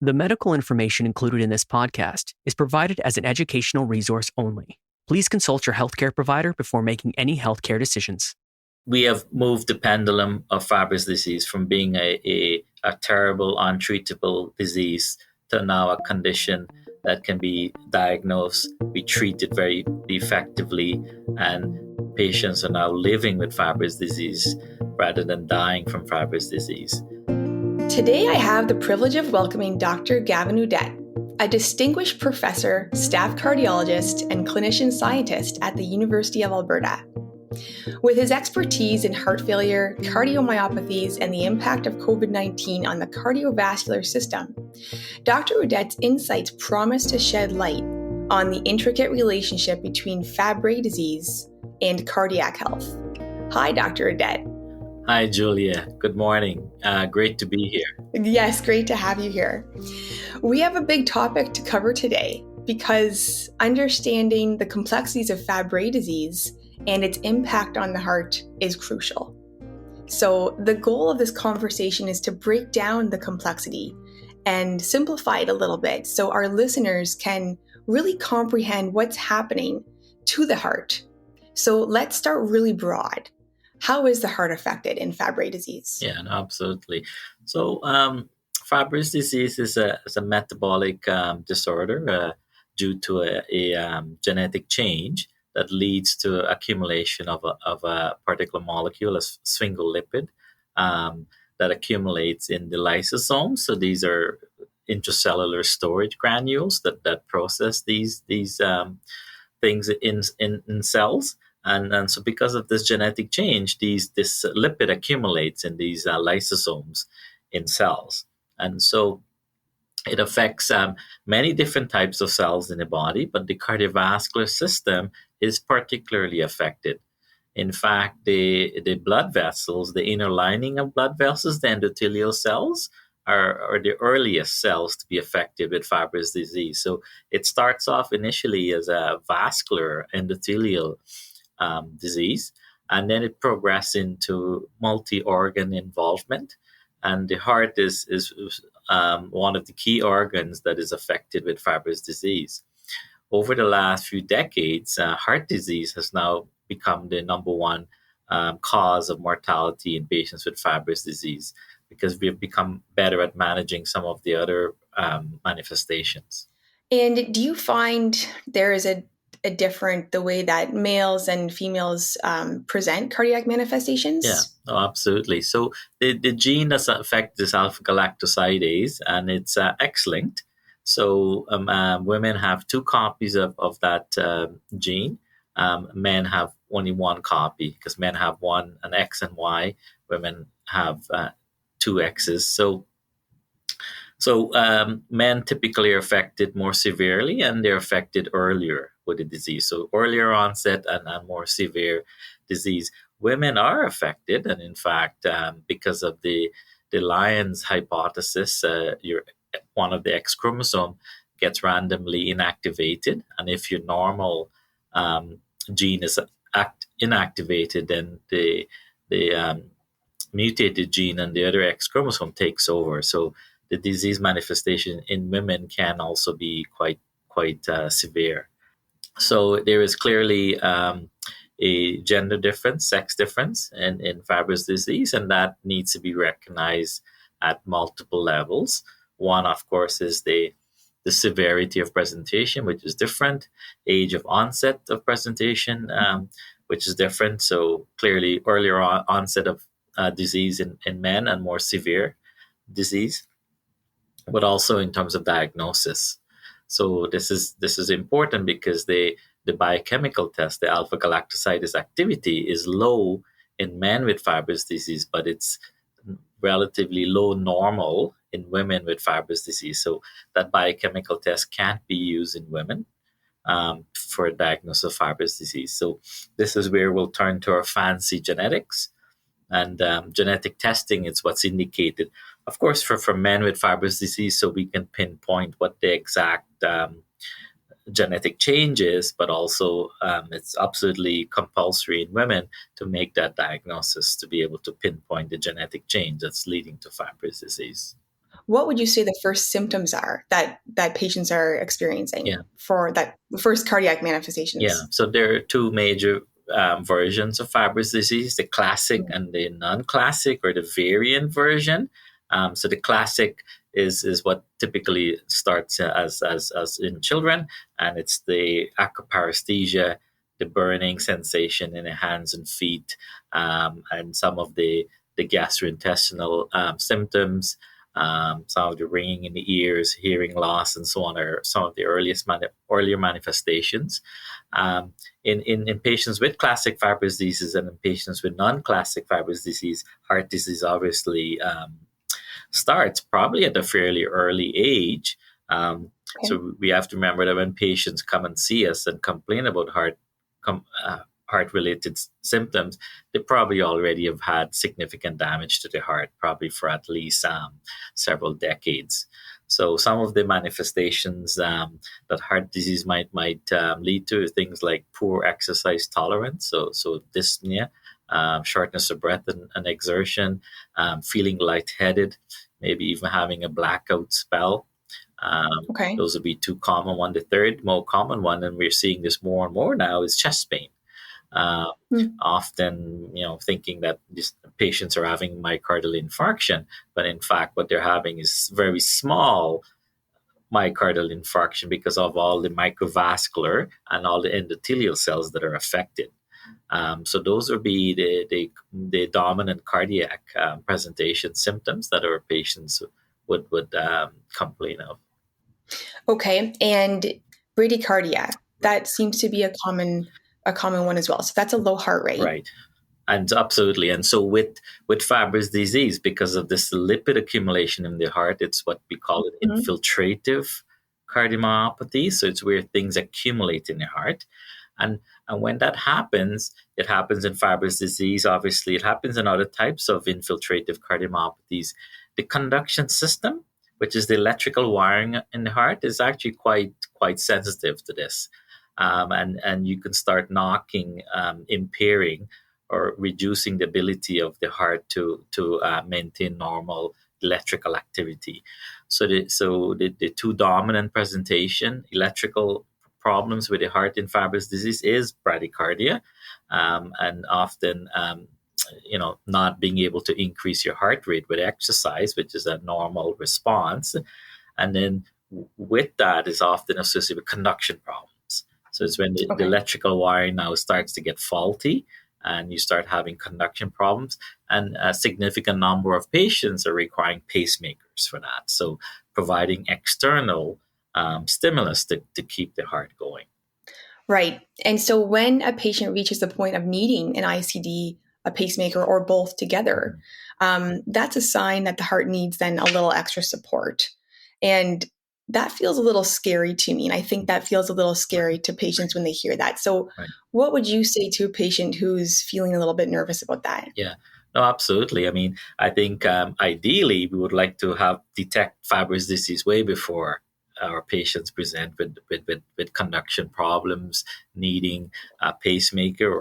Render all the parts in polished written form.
The medical information included in this podcast is provided as an educational resource only. Please consult your healthcare provider before making any healthcare decisions. We have moved the pendulum of Fabry's disease from being a terrible, untreatable disease to now a condition that can be diagnosed, be treated very effectively, and patients are now living with Fabry's disease rather than dying from Fabry's disease. Today, I have the privilege of welcoming Dr. Gavin Oudit, a distinguished professor, staff cardiologist, and clinician scientist at the University of Alberta. With his expertise in heart failure, cardiomyopathies, and the impact of COVID-19 on the cardiovascular system, Dr. Oudit's insights promise to shed light on the intricate relationship between Fabry disease and cardiac health. Hi, Dr. Oudit. Hi, Julia. Good morning. Great to be here. Yes, great to have you here. We have a big topic to cover today because understanding the complexities of Fabry disease and its impact on the heart is crucial. So the goal of this conversation is to break down the complexity and simplify it a little bit so our listeners can really comprehend what's happening to the heart. So let's start really broad. How is the heart affected in Fabry disease? Yeah, no, absolutely. So Fabry's disease is a metabolic disorder due to a genetic change that leads to accumulation of a particular molecule, a sphingolipid, that accumulates in the lysosomes. So these are intracellular storage granules that process these things in cells. And so because of this genetic change, this lipid accumulates in these lysosomes in cells. And so it affects many different types of cells in the body, but the cardiovascular system is particularly affected. In fact, the blood vessels, the inner lining of blood vessels, the endothelial cells, are the earliest cells to be affected with Fabry's disease. So it starts off initially as a vascular endothelial disease, and then it progresses into multi-organ involvement. And the heart is one of the key organs that is affected with Fabry's disease. Over the last few decades, heart disease has now become the number one cause of mortality in patients with Fabry's disease because we have become better at managing some of the other manifestations. And do you find there is a different the way that males and females present cardiac manifestations? Yeah, absolutely. So the gene that affects this alpha-galactosidase, and it's X-linked. So women have two copies of that gene. Men have only one copy because men have an X and Y. Women have two X's. So men typically are affected more severely, and they're affected earlier with the disease. So earlier onset and more severe disease. Women are affected, and in fact, because of the Lyon's hypothesis, one of the X chromosome gets randomly inactivated, and if your normal gene is inactivated, then the mutated gene and the other X chromosome takes over. So the disease manifestation in women can also be quite severe. So there is clearly a gender difference, sex difference in Fabry's disease, and that needs to be recognized at multiple levels. One, of course, is the severity of presentation, which is different, age of onset of presentation, which is different. So clearly earlier onset of disease in men and more severe disease, but also in terms of diagnosis. So this is important because the biochemical test, the alpha-galactosidase activity, is low in men with Fabry's disease, but it's relatively low normal in women with Fabry's disease. So that biochemical test can't be used in women for diagnosis of Fabry's disease. So this is where we'll turn to our fancy genetics. And genetic testing is what's indicated, of course, for men with Fabry's disease, so we can pinpoint what the exact genetic change is, but also it's absolutely compulsory in women to make that diagnosis to be able to pinpoint the genetic change that's leading to Fabry's disease. what would you say the first symptoms are that patients are experiencing for that first cardiac manifestations? Yeah, so there are two major versions of Fabry's disease, the classic and the non-classic, or the variant version. So the classic is what typically starts as in children, and it's the acaparesthesia, the burning sensation in the hands and feet, and some of the gastrointestinal symptoms, some of the ringing in the ears, hearing loss, and so on are some of the earlier manifestations. In patients with classic Fabry's disease and in patients with non-classic Fabry's disease, heart disease obviously starts probably at a fairly early age. So we have to remember that when patients come and see us and complain about heart-related symptoms, they probably already have had significant damage to the heart, probably for at least several decades. So some of the manifestations that heart disease might lead to things like poor exercise tolerance, so dyspnea, shortness of breath and exertion, feeling lightheaded, maybe even having a blackout spell. Those would be two common ones. The third more common one, and we're seeing this more and more now, is chest pain. Often, thinking that these patients are having myocardial infarction, but in fact, what they're having is very small myocardial infarction because of all the microvascular and all the endothelial cells that are affected. So those would be the dominant cardiac presentation symptoms that our patients would complain of. Okay, and bradycardia, that seems to be a common one as well. So that's a low heart rate. Right. And absolutely. And so with Fabry's disease, because of this lipid accumulation in the heart, it's what we call it infiltrative cardiomyopathy. So it's where things accumulate in the heart. And when that happens, it happens in Fabry's disease. Obviously, it happens in other types of infiltrative cardiomyopathies. The conduction system, which is the electrical wiring in the heart, is actually quite sensitive to this. And you can start knocking, impairing, or reducing the ability of the heart to maintain normal electrical activity. So the two dominant presentation electrical problems with the heart in Fabry's disease is bradycardia, and often not being able to increase your heart rate with exercise, which is a normal response, and then with that is often associated with conduction problems. So it's when the electrical wiring now starts to get faulty, and you start having conduction problems, and a significant number of patients are requiring pacemakers for that. So providing external stimulus to keep the heart going. Right. And so when a patient reaches the point of needing an ICD, a pacemaker, or both together, that's a sign that the heart needs then a little extra support. And that feels a little scary to me. And I think that feels a little scary to patients when they hear that. So what would you say to a patient who's feeling a little bit nervous about that? Yeah, no, absolutely. I mean, I think ideally we would like to detect Fabry's disease way before our patients present with conduction problems, needing a pacemaker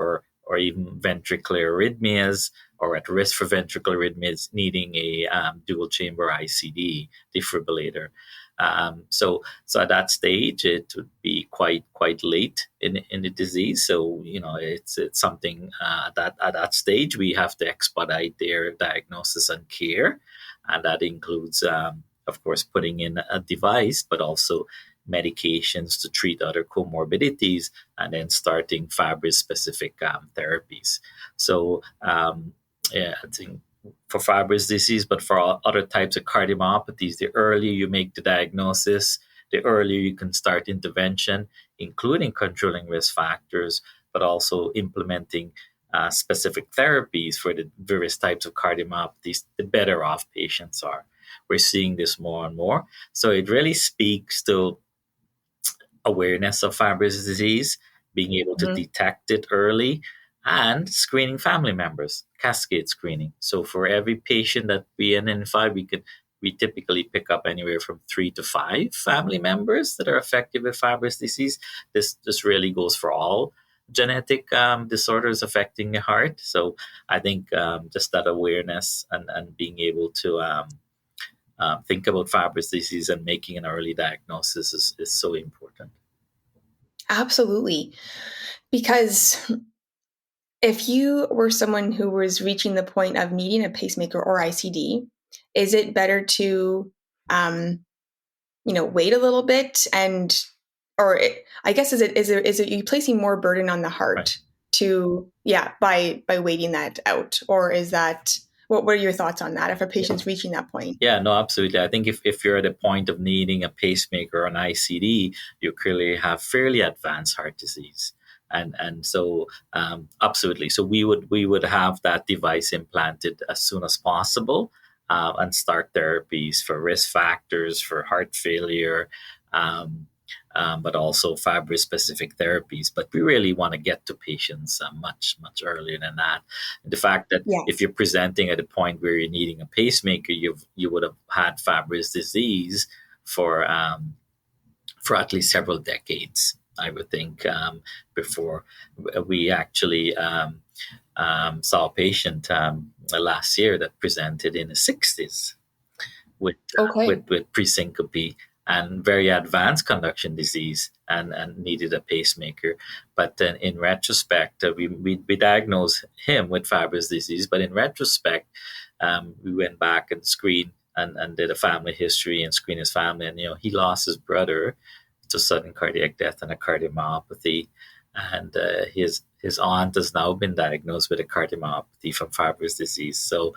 or even ventricular arrhythmias, or at risk for ventricular arrhythmias, needing a dual chamber ICD defibrillator. So at that stage, it would be quite late in the disease. So it's something that at that stage we have to expedite their diagnosis and care, and that includes, of course, putting in a device, but also medications to treat other comorbidities, and then starting Fabry specific therapies. So I think for Fabry's disease, but for other types of cardiomyopathies, the earlier you make the diagnosis, the earlier you can start intervention, including controlling risk factors, but also implementing specific therapies for the various types of cardiomyopathies, the better off patients are. We're seeing this more and more. So it really speaks to awareness of Fabry's disease, being able to detect it early, and screening family members, cascade screening. So for every patient that we identify, we typically pick up anywhere from 3 to 5 family members that are affected with Fabry's disease. This really goes for all genetic disorders affecting the heart. So I think just that awareness and being able to think about Fabry's disease, and making an early diagnosis is so important. Absolutely. Because if you were someone who was reaching the point of needing a pacemaker or ICD, is it better to, wait a little bit I guess is it you placing more burden on the heart Right. by waiting that out, or is that what are your thoughts on that if a patient's reaching that point? Yeah, no, absolutely. I think if you're at a point of needing a pacemaker or an ICD, you clearly have fairly advanced heart disease. And so absolutely. So we would have that device implanted as soon as possible, and start therapies for risk factors for heart failure, but also Fabry specific therapies. But we really want to get to patients much earlier than that. The fact that if you're presenting at a point where you're needing a pacemaker, you would have had Fabry's disease for at least several decades, I would think, before we actually saw a patient last year that presented in the 60s with presyncope and very advanced conduction disease and needed a pacemaker. But then in retrospect, we diagnosed him with Fabry's disease. But in retrospect, we went back and screened and did a family history and screened his family. And, he lost his brother to sudden cardiac death and a cardiomyopathy. And his aunt has now been diagnosed with a cardiomyopathy from Fabry's disease. So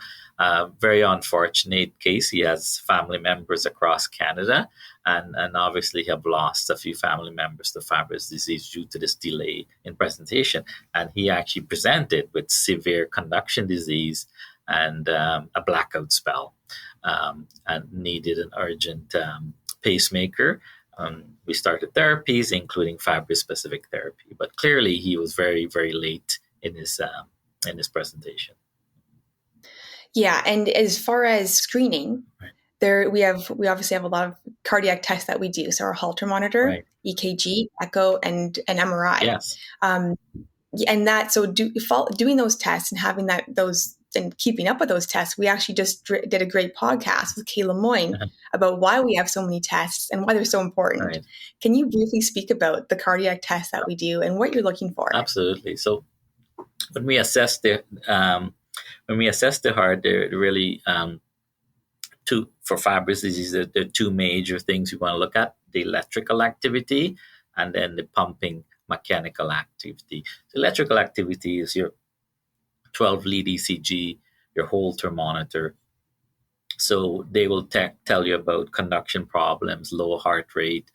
very unfortunate case. He has family members across Canada, and obviously have lost a few family members to Fabry's disease due to this delay in presentation. And he actually presented with severe conduction disease and a blackout spell, and needed an urgent pacemaker. We started therapies, including Fabry-specific therapy, but clearly he was very, very late in his presentation. Yeah, and as far as screening, we obviously have a lot of cardiac tests that we do. So our Holter monitor, EKG, echo, and an MRI. Yes. And that doing those tests and having those and keeping up with those tests, we actually just did a great podcast with Kay Lemoyne about why we have so many tests and why they're so important. Right. Can you briefly speak about the cardiac tests that we do and what you're looking for? Absolutely. So when we assess the heart, there are really for Fabry's disease, there are two major things we want to look at: the electrical activity and then the pumping mechanical activity. The electrical activity is your 12-lead ECG, your Holter monitor. So they will tell you about conduction problems, low heart rate,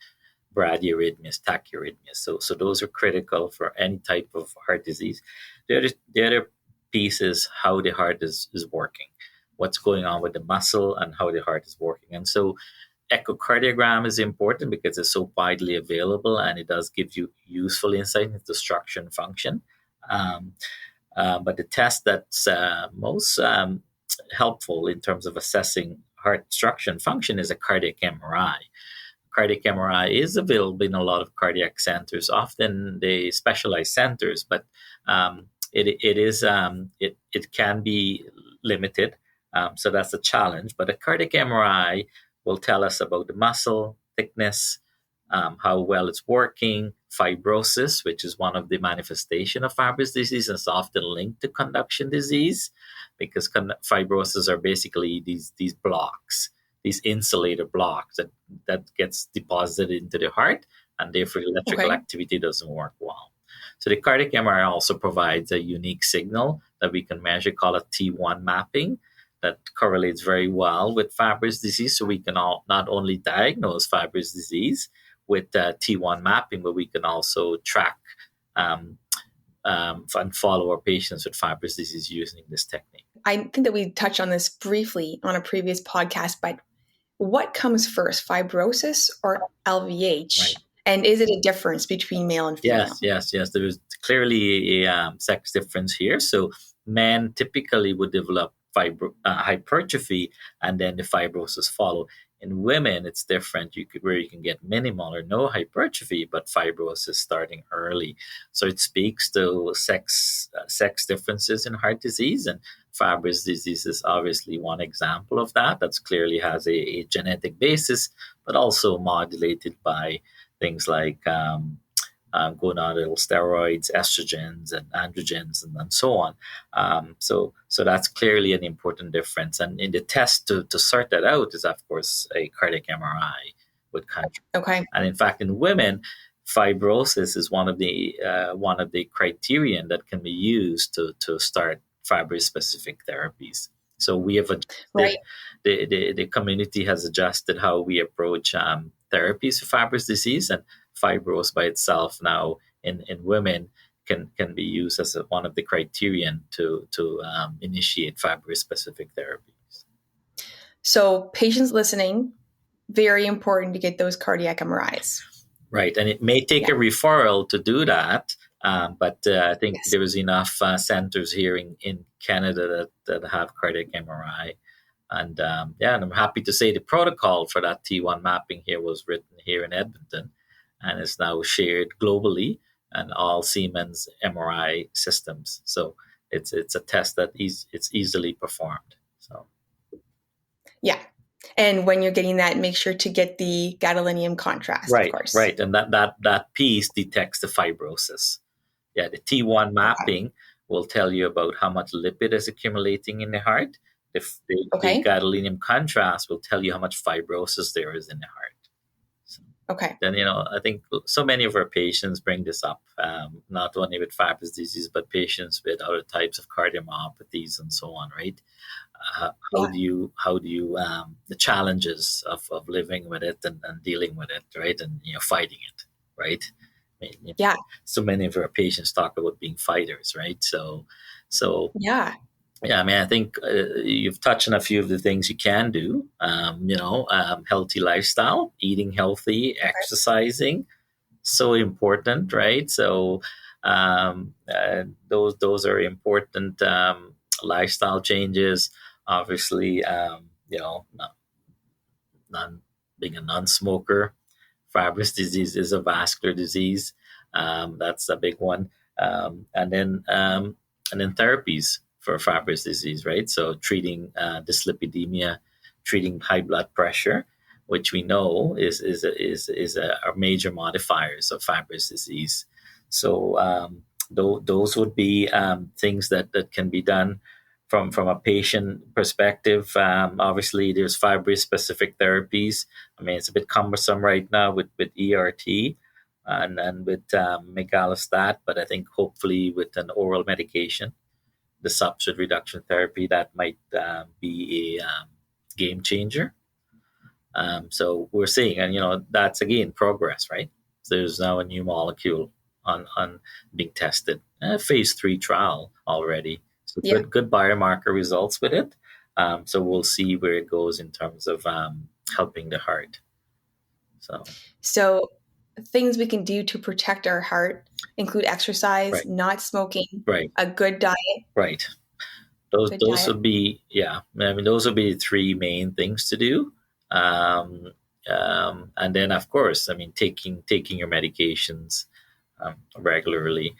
bradyarrhythmias, tachyarrhythmias. So those are critical for any type of heart disease. The other piece is how the heart is working, what's going on with the muscle and how the heart is working. And so echocardiogram is important because it's so widely available and it does give you useful insight into structure and function. But the test that's most helpful in terms of assessing heart structure and function is a cardiac MRI. Cardiac MRI is available in a lot of cardiac centers, often the specialized centers, but it can be limited. So that's a challenge. But a cardiac MRI will tell us about the muscle thickness, how well it's working, fibrosis, which is one of the manifestations of Fabry's disease, and it's often linked to conduction disease because fibrosis are basically these blocks, these insulator blocks that gets deposited into the heart, and therefore electrical activity doesn't work well. So the cardiac MRI also provides a unique signal that we can measure called a T1 mapping that correlates very well with Fabry's disease. So we can not only diagnose Fabry's disease with T1 mapping, but we can also track and follow our patients with Fabry's disease using this technique. I think that we touched on this briefly on a previous podcast, but what comes first, fibrosis or LVH? Right. And is it a difference between male and female? Yes. There is clearly a sex difference here. So men typically would develop hypertrophy and then the fibrosis follow. In women, it's different. Where you can get minimal or no hypertrophy, but fibrosis starting early. So it speaks to sex differences in heart disease, and Fabry's disease is obviously one example of that. That's clearly has a genetic basis, but also modulated by things like gonadal steroids, estrogens, and androgens, and so on. So that's clearly an important difference. And in the test to sort that out is, of course, a cardiac MRI with contrast. Okay. And in fact, in women, fibrosis is one of the criterion that can be used to start Fabry-specific therapies. So we have Right. the community has adjusted how we approach therapies for Fabry's disease, and fibrosis by itself now in women can be used as one of the criterion to initiate Fabry-specific therapies. So patients listening, very important to get those cardiac MRIs. Right, and it may take a referral to do that, but I think there is enough centers here in Canada that have cardiac MRI. And and I'm happy to say the protocol for that T1 mapping here was written here in Edmonton, and is now shared globally and all Siemens MRI systems. So it's a test that it's easily performed. So yeah. And when you're getting that, make sure to get the gadolinium contrast, right, of course. Right. And that piece detects the fibrosis. Yeah, the T1 mapping will tell you about how much lipid is accumulating in the heart. The gadolinium contrast will tell you how much fibrosis there is in the heart. So, then, I think so many of our patients bring this up, not only with Fabry's disease, but patients with other types of cardiomyopathies and so on, right? How do you the challenges of living with it and dealing with it, right? And fighting it, right? I mean, so many of our patients talk about being fighters, right? So yeah. I mean, I think you've touched on a few of the things you can do. Healthy lifestyle, eating healthy, exercising, so important, right? So those are important lifestyle changes. Obviously, being a non-smoker. Fabry's disease is a vascular disease. That's a big one. And then therapies for Fabry's disease, right? So treating dyslipidemia, treating high blood pressure, which we know is a major modifiers of Fabry's disease. So those would be things that can be done from a patient perspective. Obviously, there's Fabry-specific therapies. I mean, it's a bit cumbersome right now with ERT and with megalostat, but I think hopefully with an oral medication, the substrate reduction therapy, that might be a game changer. So we're seeing, and that's again progress, right? So there's now a new molecule on being tested, phase 3 trial already. So good biomarker results with it. So we'll see where it goes in terms of helping the heart. So things we can do to protect our heart include exercise, not smoking, a good diet. Right. Those would be, I mean, those would be the 3 main things to do. And then, of course, I mean, taking your medications regularly.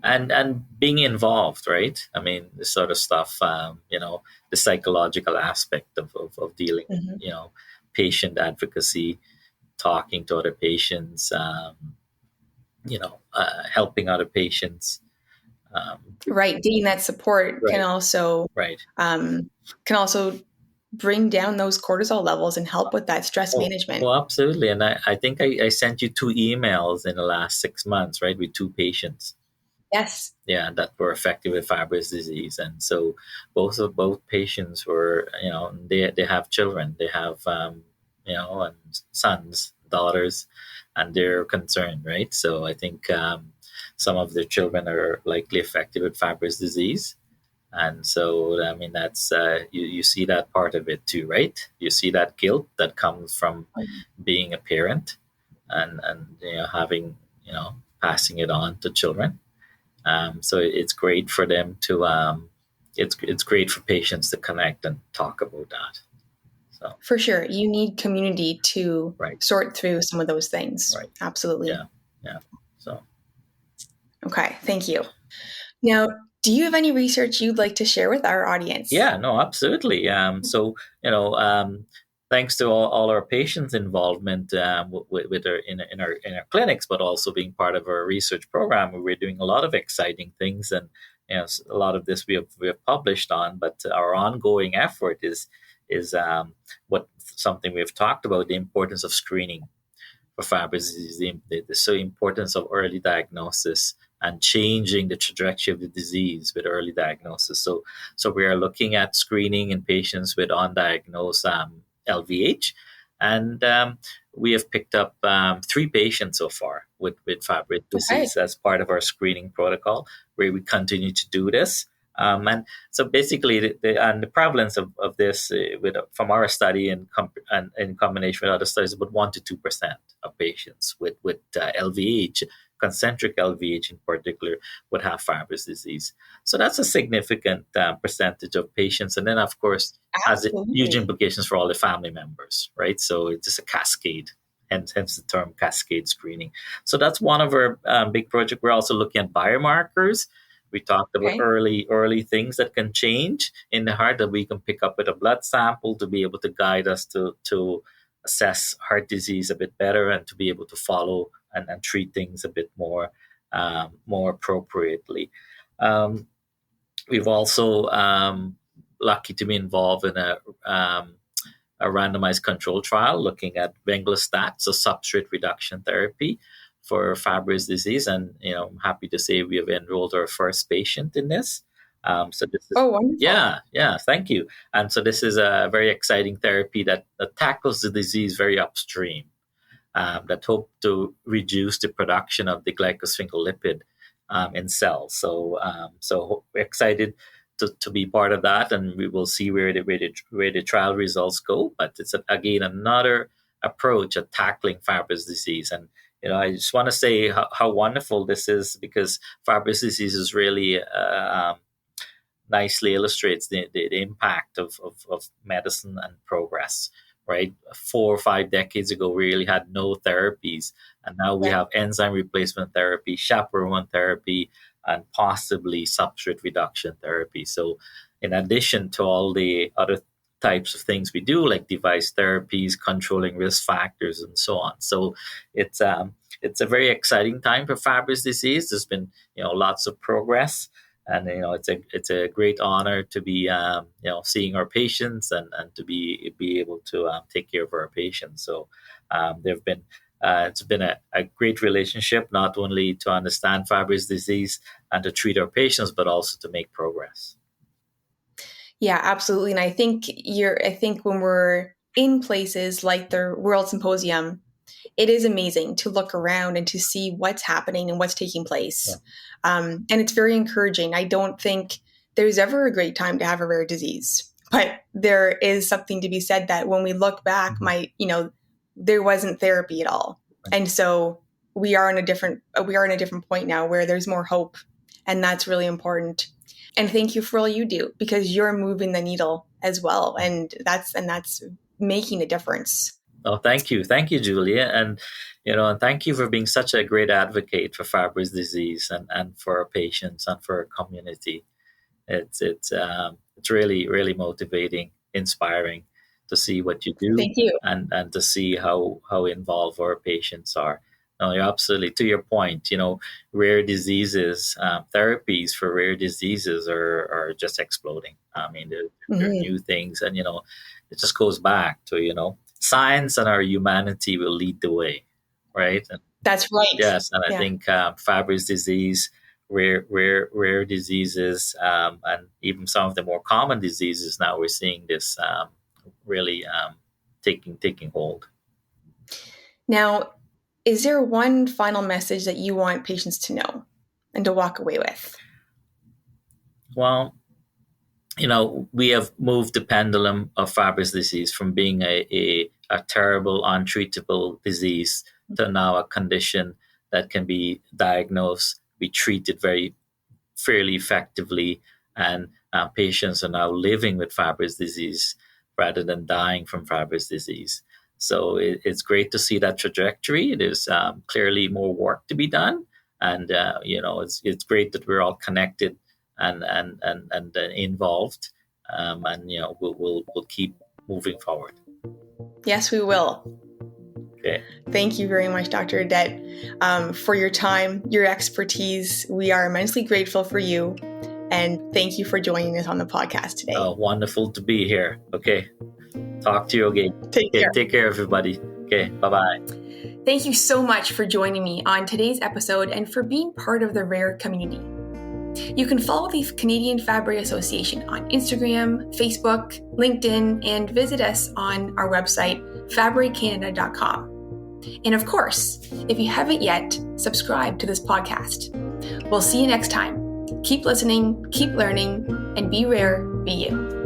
And being involved, right? I mean, this sort of stuff, the psychological aspect of dealing, patient advocacy, talking to other patients, helping other patients. Getting that support can also bring down those cortisol levels and help with that stress management. Well, absolutely. And I think I sent you 2 emails in the last 6 months, right, with 2 patients. Yes. Yeah, that were affected with Fabry's disease, and so both patients were, they have children, they have, and sons, daughters, and they're concerned, right? So I think some of their children are likely affected with Fabry's disease, and so I mean that's you see that part of it too, right? You see that guilt that comes from being a parent, and having passing it on to children. So it's great for them to, it's great for patients to connect and talk about that. So for sure, you need community to right, sort through some of those things. right, Absolutely. yeah. So Okay, thank you. Now, do you have any research you'd like to share with our audience? yeah, no, absolutely. So thanks to all our patients' involvement with our in our clinics, but also being part of our research program, we're doing a lot of exciting things, and a lot of this we have published on. But our ongoing effort is what something we've talked about, the importance of screening for Fabry disease, the so importance of early diagnosis and changing the trajectory of the disease with early diagnosis. So we are looking at screening in patients with undiagnosed LVH, and we have picked up 3 patients so far with Fabry disease as part of our screening protocol, where we continue to do this. And so basically, the prevalence of this from our study and in combination with other studies, about 1 to 2% of patients with LVH, concentric LVH in particular, would have Fabry disease. So that's a significant percentage of patients, and then of course has huge implications for all the family members, right? So it's just a cascade. Hence the term cascade screening. So that's one of our big projects. We're also looking at biomarkers. We talked about early things that can change in the heart that we can pick up with a blood sample to be able to guide us to assess heart disease a bit better and to be able to follow and treat things a bit more appropriately. We've also lucky to be involved in a randomized control trial looking at venglustat, so substrate reduction therapy for Fabry disease, and I'm happy to say we have enrolled our first patient in this. So this is wonderful. Yeah, thank you. And so this is a very exciting therapy that tackles the disease very upstream, that hope to reduce the production of the glycosphingolipid in cells. So we're excited to be part of that, and we will see where the trial results go. But it's again another approach at tackling Fabry disease. And I just want to say how wonderful this is, because Fabry disease is really nicely illustrates the impact of medicine and progress. Right, 4 or 5 decades ago, we really had no therapies, and now we have enzyme replacement therapy, chaperone therapy, and possibly substrate reduction therapy. So, in addition to all the other types of things we do, like device therapies, controlling risk factors, and so on. So it's a very exciting time for Fabry disease. There's been lots of progress, and it's a great honor to be seeing our patients and to be able to take care of our patients. So it's been a great relationship, not only to understand Fabry disease and to treat our patients, but also to make progress. Yeah, absolutely. And I think when we're in places like the World Symposium, it is amazing to look around and to see what's happening and what's taking place. And it's very encouraging. I don't think there's ever a great time to have a rare disease, but there is something to be said that when we look back, there wasn't therapy at all. And so we are in a different point now where there's more hope, and that's really important. And thank you for all you do, because you're moving the needle as well. And that's making a difference. Oh, thank you, Julia. And, and thank you for being such a great advocate for Fabry disease and for our patients and for our community. It's really, really motivating, inspiring to see what you do. Thank you. And to see how involved our patients are. No, you're absolutely, to your point, rare diseases, therapies for rare diseases are just exploding. I mean, there are new things, and, it just goes back to, science and our humanity will lead the way, right? And that's right. Yes, and I think Fabry disease, rare diseases, and even some of the more common diseases, now we're seeing this really taking hold. Now, is there one final message that you want patients to know and to walk away with? Well, we have moved the pendulum of Fabry disease from being a terrible, untreatable disease to now a condition that can be diagnosed, be treated very fairly effectively, and patients are now living with Fabry disease rather than dying from Fabry's disease. So it's great to see that trajectory. There's clearly more work to be done, and it's great that we're all connected and involved, and we'll keep moving forward. Yes, we will. Okay. Thank you very much, Dr. Oudit, for your time, your expertise. We are immensely grateful for you, and thank you for joining us on the podcast today. Oh, wonderful to be here. Okay. Talk to you again. Take care. Take care, everybody. Okay. Bye-bye. Thank you so much for joining me on today's episode and for being part of the RARE community. You can follow the Canadian Fabry Association on Instagram, Facebook, LinkedIn, and visit us on our website, FabryCanada.com. And of course, if you haven't yet, subscribe to this podcast. We'll see you next time. Keep listening, keep learning, and be rare, be you.